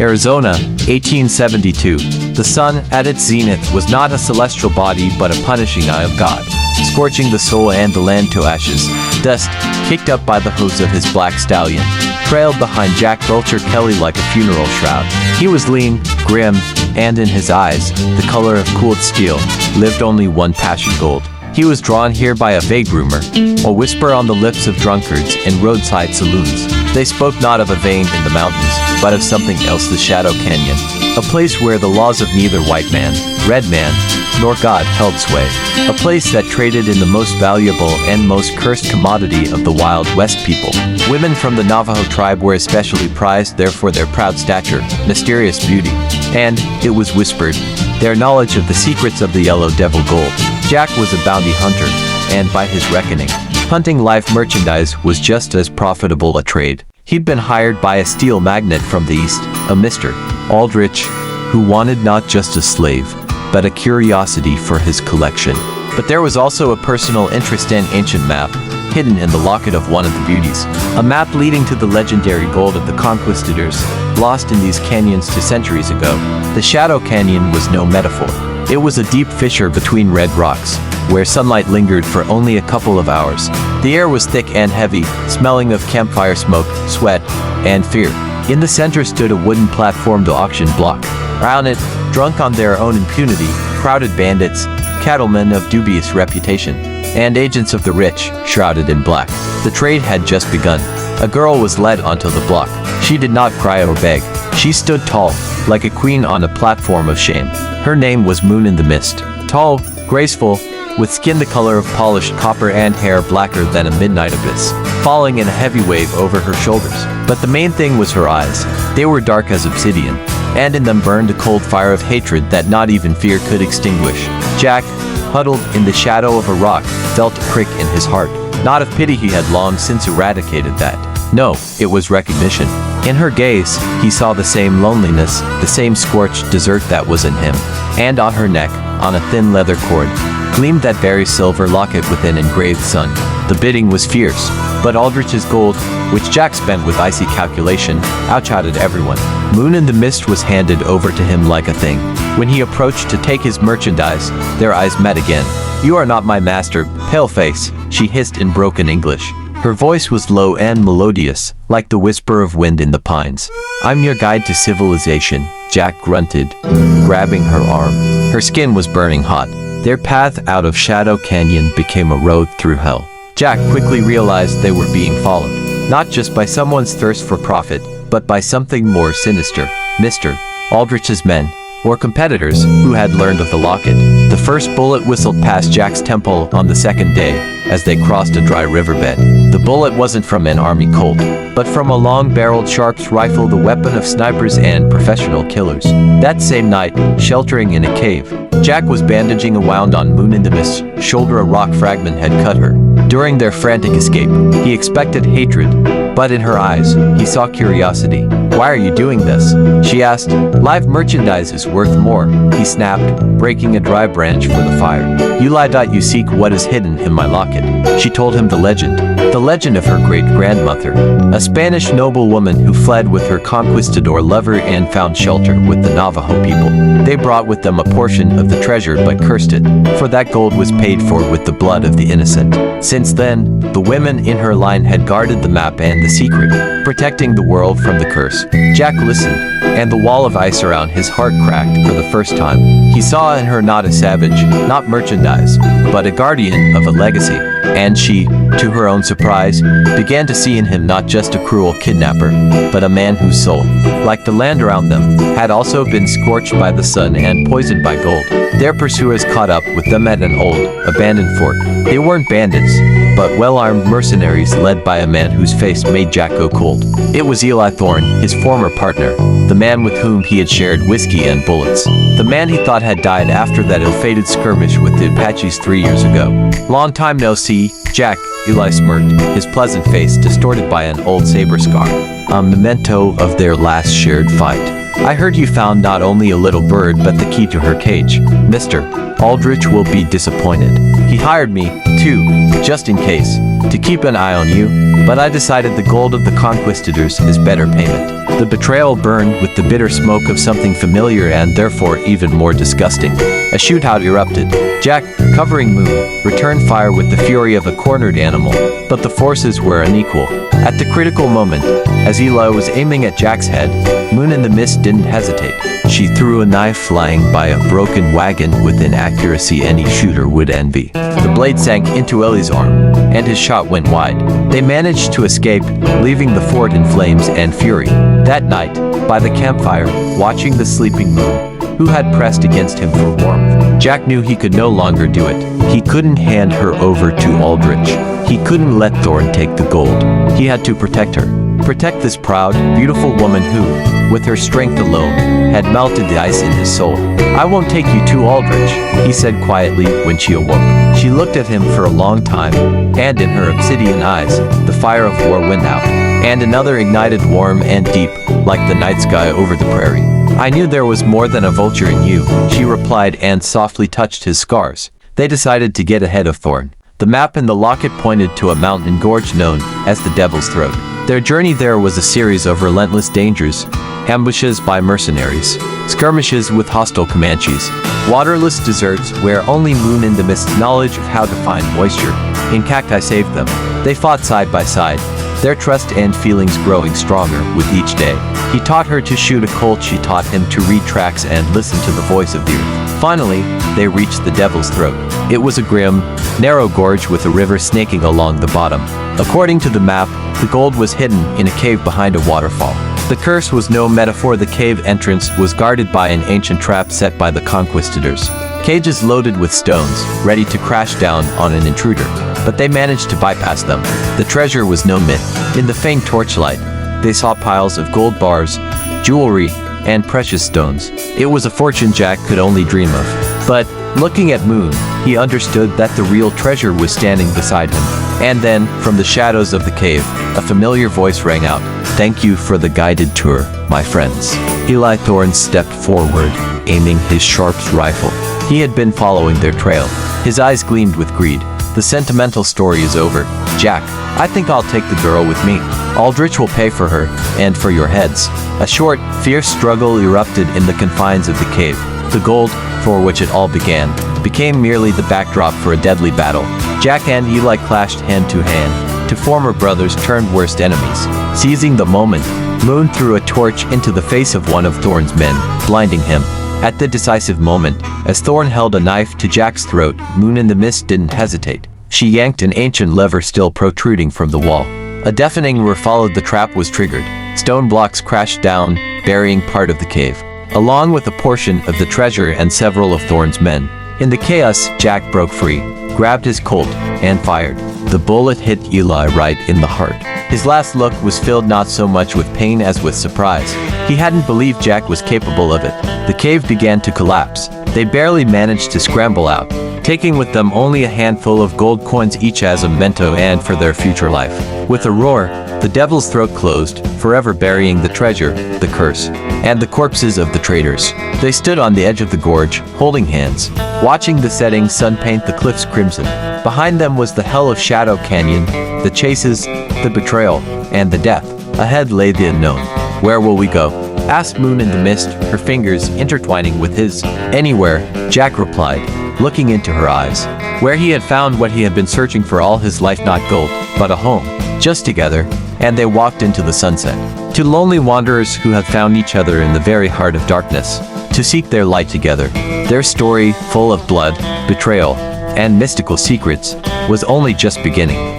Arizona, 1872. The sun, at its zenith, was not a celestial body but a punishing eye of God, scorching the soul and the land to ashes. Dust, kicked up by the hooves of his black stallion, trailed behind Jack Vulture Kelly like a funeral shroud. He was lean, grim, and in his eyes, the color of cooled steel, lived only one passion: gold. He was drawn here by a vague rumor, a whisper on the lips of drunkards in roadside saloons. They spoke not of a vein in the mountains, but of something else: the Shadow Canyon, a place where the laws of neither white man, red man, nor God held sway, a place that traded in the most valuable and most cursed commodity of the Wild West people. Women from the Navajo tribe were especially prized there for their proud stature, mysterious beauty, and, it was whispered, their knowledge of the secrets of the Yellow Devil gold. Jack was a bounty hunter, and by his reckoning, hunting live merchandise was just as profitable a trade. He'd been hired by a steel magnate from the east, a Mr. Aldrich, who wanted not just a slave, but a curiosity for his collection. But there was also a personal interest in ancient map, hidden in the locket of one of the beauties. A map leading to the legendary gold of the conquistadors, lost in these canyons 2 centuries ago. The Shadow Canyon was no metaphor. It was a deep fissure between red rocks, where sunlight lingered for only a couple of hours. The air was thick and heavy, smelling of campfire smoke, sweat, and fear. In the center stood a wooden platform to auction block. Around it, drunk on their own impunity, crowded bandits, cattlemen of dubious reputation, and agents of the rich, shrouded in black. The trade had just begun. A girl was led onto the block. She did not cry or beg. She stood tall, like a queen on a platform of shame. Her name was Moon in the Mist. Tall, graceful, with skin the color of polished copper and hair blacker than a midnight abyss, falling in a heavy wave over her shoulders. But the main thing was her eyes. They were dark as obsidian, and in them burned a cold fire of hatred that not even fear could extinguish. Jack, huddled in the shadow of a rock, felt a prick in his heart. Not of pity, he had long since eradicated that. No, it was recognition. In her gaze, he saw the same loneliness, the same scorched desert that was in him. And on her neck, on a thin leather cord, gleamed that very silver locket with an engraved sun. The bidding was fierce, but Aldrich's gold, which Jack spent with icy calculation, outshouted everyone. Moon in the Mist was handed over to him like a thing. When he approached to take his merchandise, their eyes met again. "You are not my master, paleface," she hissed in broken English. Her voice was low and melodious, like the whisper of wind in the pines. "I'm your guide to civilization," Jack grunted, grabbing her arm. Her skin was burning hot. Their path out of Shadow Canyon became a road through hell. Jack quickly realized they were being followed, not just by someone's thirst for profit, but by something more sinister. Mr. Aldrich's men, or competitors, who had learned of the locket. The first bullet whistled past Jack's temple on the second day, as they crossed a dry riverbed. The bullet wasn't from an army Colt, but from a long-barreled Sharps rifle, the weapon of snipers and professional killers. That same night, sheltering in a cave, Jack was bandaging a wound on Moon in the Mist's shoulder. A rock fragment had cut her. During their frantic escape, he expected hatred, but in her eyes, he saw curiosity. "Why are you doing this?" she asked. "Live merchandise is worth more," he snapped, breaking a dry branch for the fire. "You lie. You seek what is hidden in my locket." She told him the legend of her great-grandmother, a Spanish noblewoman who fled with her conquistador lover and found shelter with the Navajo people. They brought with them a portion of the treasure but cursed it, for that gold was paid for with the blood of the innocent. Since then, the women in her line had guarded the map and the secret, protecting the world from the curse. Jack listened, and the wall of ice around his heart cracked for the first time. He saw in her not a savage, not merchandise, but a guardian of a legacy. And she, to her own surprise, began to see in him not just a cruel kidnapper, but a man whose soul, like the land around them, had also been scorched by the sun and poisoned by gold. Their pursuers caught up with them at an old, abandoned fort. They weren't bandits, but well-armed mercenaries led by a man whose face made Jack go cold. It was Eli Thorne, his former partner, the man with whom he had shared whiskey and bullets. The man he thought had died after that ill-fated skirmish with the Apaches 3 years ago. "Long time no see, Jack," Eli smirked, his pleasant face distorted by an old saber scar, a memento of their last shared fight. "I heard you found not only a little bird but the key to her cage. Mr. Aldrich will be disappointed. He hired me, too, just in case, to keep an eye on you, but I decided the gold of the conquistadors is better payment." The betrayal burned with the bitter smoke of something familiar and therefore even more disgusting. A shootout erupted. Jack, covering Moon, returned fire with the fury of a cornered animal, but the forces were unequal. At the critical moment, as Eli was aiming at Jack's head, Moon in the mist didn't hesitate. She threw a knife flying by a broken wagon with an accuracy any shooter would envy. The blade sank into Eli's arm, and his shot went wide. They managed to escape, leaving the fort in flames and fury. That night, by the campfire, watching the sleeping Moon, who had pressed against him for warmth, Jack knew he could no longer do it. He couldn't hand her over to Aldrich. He couldn't let Thorn take the gold. He had to protect her. Protect this proud, beautiful woman who, with her strength alone, had melted the ice in his soul. "I won't take you to Aldrich," he said quietly when she awoke. She looked at him for a long time, and in her obsidian eyes, the fire of war went out, and another ignited warm and deep, like the night sky over the prairie. "I knew there was more than a vulture in you," she replied and softly touched his scars. They decided to get ahead of Thorn. The map in the locket pointed to a mountain gorge known as the Devil's Throat. Their journey there was a series of relentless dangers, ambushes by mercenaries, skirmishes with hostile Comanches, waterless deserts where only Moon in the Mist's knowledge of how to find moisture in cacti saved them. They fought side by side, their trust and feelings growing stronger with each day. He taught her to shoot a colt, she taught him to read tracks and listen to the voice of the earth. Finally, they reached the Devil's Throat. It was a grim, narrow gorge with a river snaking along the bottom. According to the map, the gold was hidden in a cave behind a waterfall. The curse was no metaphor. The cave entrance was guarded by an ancient trap set by the conquistadors. Cages loaded with stones, ready to crash down on an intruder. But they managed to bypass them. The treasure was no myth. In the faint torchlight, they saw piles of gold bars, jewelry, and precious stones. It was a fortune Jack could only dream of. But, looking at Moon, he understood that the real treasure was standing beside him. And then, from the shadows of the cave, a familiar voice rang out, "Thank you for the guided tour, my friends." Eli Thorne stepped forward, aiming his sharp rifle. He had been following their trail. His eyes gleamed with greed. "The sentimental story is over. Jack, I think I'll take the girl with me. Aldrich will pay for her, and for your heads." A short, fierce struggle erupted in the confines of the cave. The gold, for which it all began, became merely the backdrop for a deadly battle. Jack and Eli clashed hand to hand. To former brothers turned worst enemies. Seizing the moment, Moon threw a torch into the face of one of Thorn's men, blinding him. At the decisive moment, as Thorn held a knife to Jack's throat, Moon in the Mist didn't hesitate. She yanked an ancient lever still protruding from the wall. A deafening roar followed. The trap was triggered. Stone blocks crashed down, burying part of the cave, along with a portion of the treasure and several of Thorn's men. In the chaos, Jack broke free, grabbed his colt, and fired. The bullet hit Eli right in the heart. His last look was filled not so much with pain as with surprise. He hadn't believed Jack was capable of it. The cave began to collapse. They barely managed to scramble out, taking with them only a handful of gold coins each as a memento and for their future life. With a roar, the Devil's Throat closed, forever burying the treasure, the curse, and the corpses of the traitors. They stood on the edge of the gorge, holding hands, watching the setting sun paint the cliffs crimson. Behind them was the hell of Shadow Canyon, the chases, the betrayal, and the death. Ahead lay the unknown. "Where will we go?" asked Moon in the Mist, her fingers intertwining with his. "Anywhere," Jack replied, looking into her eyes. Where he had found what he had been searching for all his life, not gold, but a home. Just together, and they walked into the sunset. Two lonely wanderers who had found each other in the very heart of darkness, to seek their light together. Their story, full of blood, betrayal, and mystical secrets, was only just beginning.